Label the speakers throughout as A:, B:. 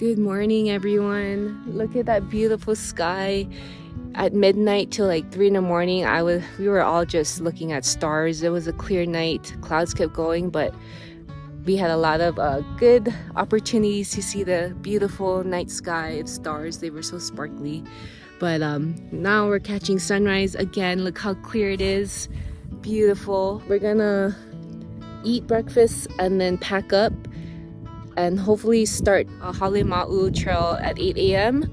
A: Good morning, everyone. Look at that beautiful sky. At midnight till like 3 in the morning, we were all just looking at stars. It was a clear night. Clouds kept going, but we had a lot of good opportunities to see the beautiful night sky and stars. They were so sparkly. But now we're catching sunrise again. Look how clear it is. Beautiful. We're gonna eat breakfast and then pack up and hopefully start a Halemau'u trail at 8 a.m.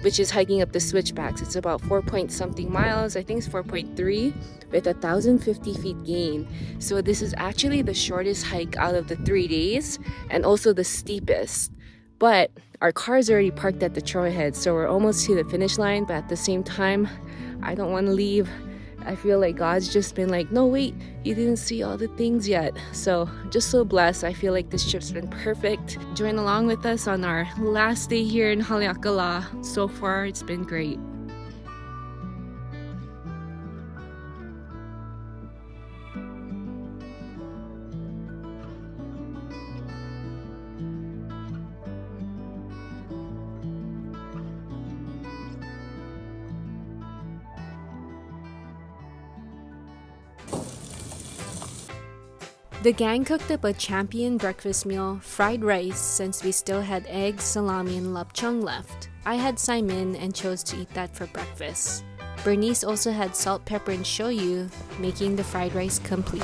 A: which is hiking up the switchbacks. It's about 4-point-something miles. I think it's 4.3 with 1,050 feet gain. So this is actually the shortest hike out of the 3 days and also the steepest. But our car is already parked at the trailhead, so we're almost to the finish line. But at the same time, I don't want to leave. I feel like God's just been like, no, wait, you didn't see all the things yet. So just so blessed. I feel like this trip's been perfect. Join along with us on our last day here in Haleakala. So far, it's been great. The gang cooked up a champion breakfast meal, fried rice, since we still had eggs, salami, and lapchung left. I had saimin and chose to eat that for breakfast. Bernice also had salt, pepper, and shoyu, making the fried rice complete.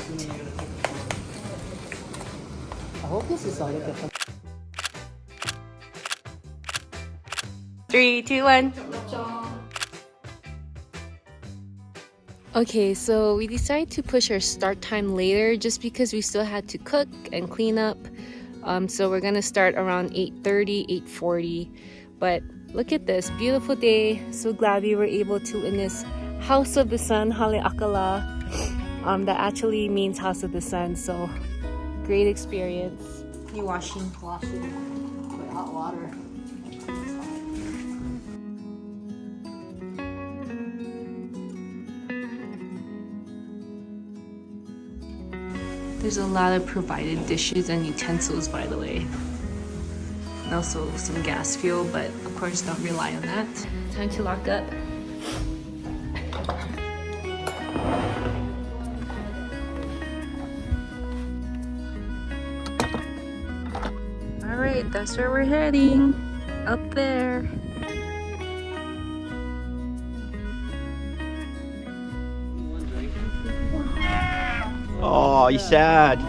B: I hope this is all of it.
A: 3, 2, 1. Okay, so we decided to push our start time later just because we still had to cook and clean up. So we're gonna start around 8:30, 8:40. But look at this beautiful day. So glad we were able to witness House of the Sun, Haleakala. That actually means House of the Sun. So great experience.
B: You washing with hot water.
A: There's a lot of provided dishes and utensils, by the way. And also some gas fuel, but of course don't rely on that. Time to lock up. Alright, that's where we're heading. Up there.
C: Oh, you sad.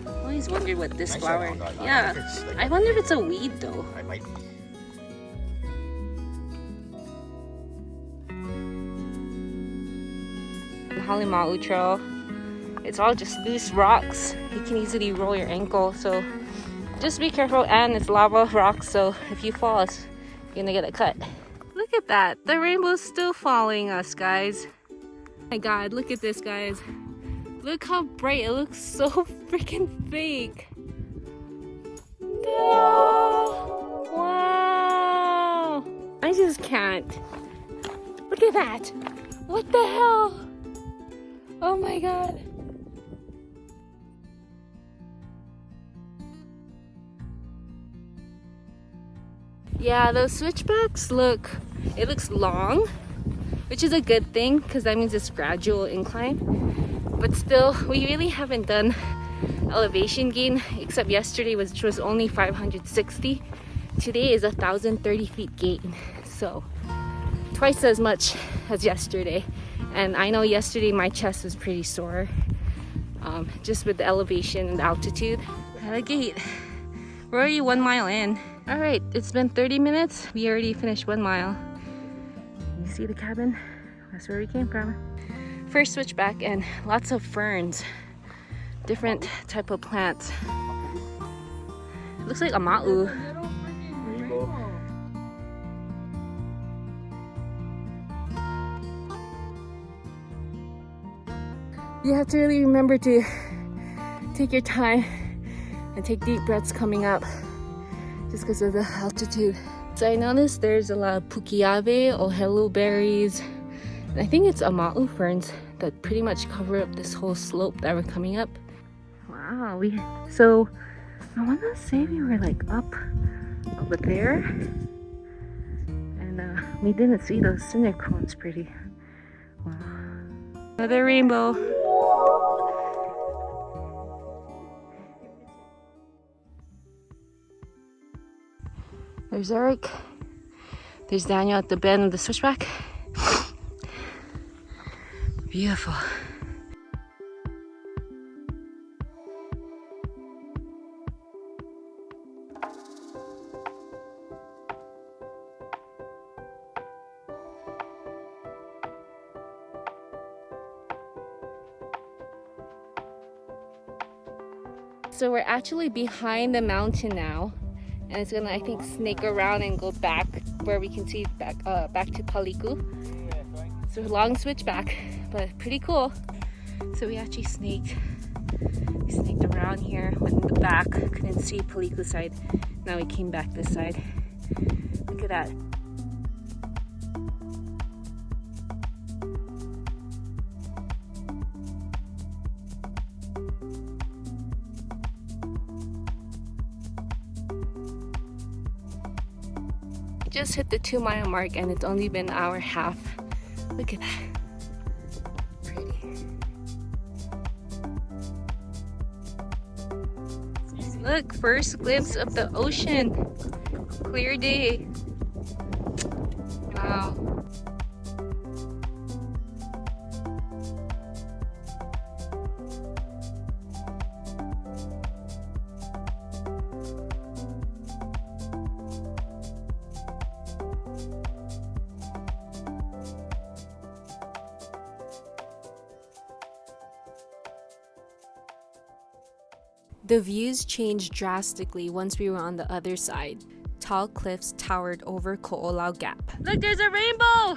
A: I always wondered what this flower. Yeah, I wonder if it's a weed though.
C: I might be.
A: Halemau'u trail. It's all just loose rocks. You can easily roll your ankle, so just be careful. And it's lava rocks, so if you fall, you're gonna get a cut. Look at that. The rainbow's still following us, guys. Oh my God, look at this, guys. Look how bright. It looks so freaking fake. No! Wow! I just can't. Look at that. What the hell? Oh my God. Yeah, those switchbacks it looks long, which is a good thing because that means it's gradual incline. But still, we really haven't done elevation gain except yesterday, which was only 560. Today is 1,030 feet gain, so twice as much as yesterday. And I know yesterday my chest was pretty sore, just with the elevation and the altitude. At a gate. We're already 1 mile in. All right, it's been 30 minutes. We already finished 1 mile. You see the cabin? That's where we came from. First switchback and lots of ferns. Different type of plants. It looks like a ma'u. You have to really remember to take your time and take deep breaths coming up just because of the altitude. So I noticed there's a lot of pukiawe or hello berries, I think it's Ama'u ferns that pretty much cover up this whole slope that we're coming up. Wow, so I want to say we were like up over there, and we didn't see those cinder cones. Pretty. Wow. Another rainbow. There's Eric. There's Daniel at the bend of the switchback. Beautiful. So we're actually behind the mountain now, and it's gonna, I think, snake around and go back where we can see back to Paliku. So long switchback, but pretty cool. So we actually snaked around here, went in the back, couldn't see Paliku side. Now we came back this side. Look at that. Just hit the 2-mile mark and it's only been an hour and a half. Look at that. Pretty. Look, first glimpse of the ocean. Clear day. Wow. The views changed drastically once we were on the other side. Tall cliffs towered over Ko'olau Gap. Look, there's a rainbow!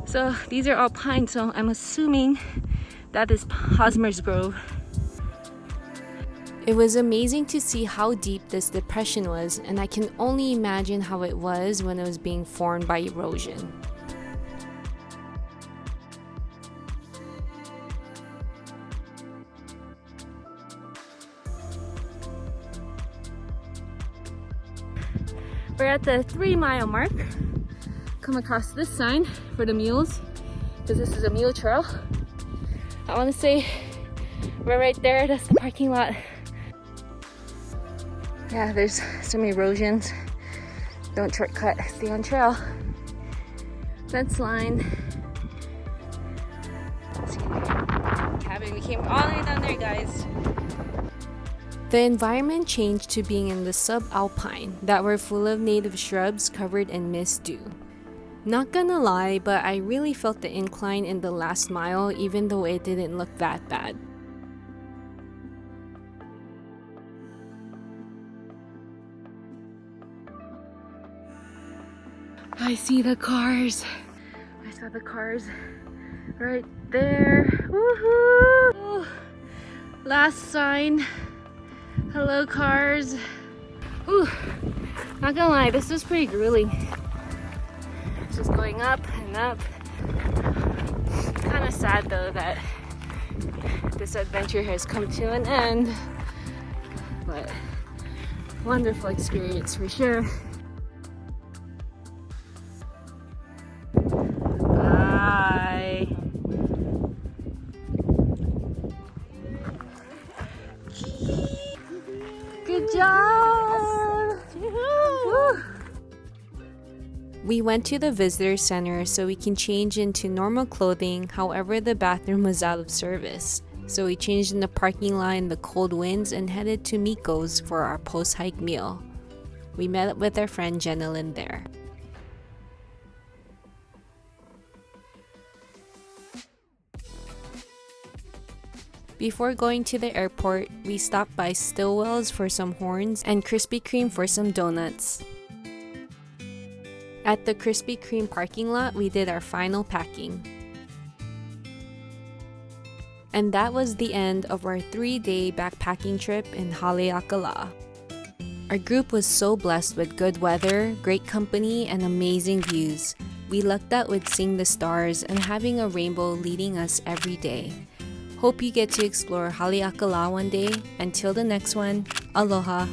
A: So these are all pine, so I'm assuming that is Hosmer's Grove. It was amazing to see how deep this depression was, and I can only imagine how it was when it was being formed by erosion. We're at the 3-mile mark. Come across this sign for the mules, because this is a mule trail. I want to say we're right there. That's the parking lot. Yeah, there's some erosions. Don't shortcut, stay on trail. Fence line. Let's see. Cabin, we came all the way down there, guys. The environment changed to being in the subalpine that were full of native shrubs covered in mist dew. Not gonna lie, but I really felt the incline in the last mile even though it didn't look that bad. I see the cars. I saw the cars right there. Woohoo! Last sign. Hello, cars. Ooh, not gonna lie, this is pretty grueling. It's just going up and up. Kind of sad though that this adventure has come to an end, but wonderful experience for sure. Bye. Good job! Woo. We went to the visitor center so we can change into normal clothing, however the bathroom was out of service. So we changed in the parking lot in the cold winds and headed to Miko's for our post-hike meal. We met up with our friend Jenilyn there. Before going to the airport, we stopped by Stillwell's for some horns and Krispy Kreme for some donuts. At the Krispy Kreme parking lot, we did our final packing. And that was the end of our 3-day backpacking trip in Haleakala. Our group was so blessed with good weather, great company, and amazing views. We lucked out with seeing the stars and having a rainbow leading us every day. Hope you get to explore Haleakala one day. Until the next one, aloha!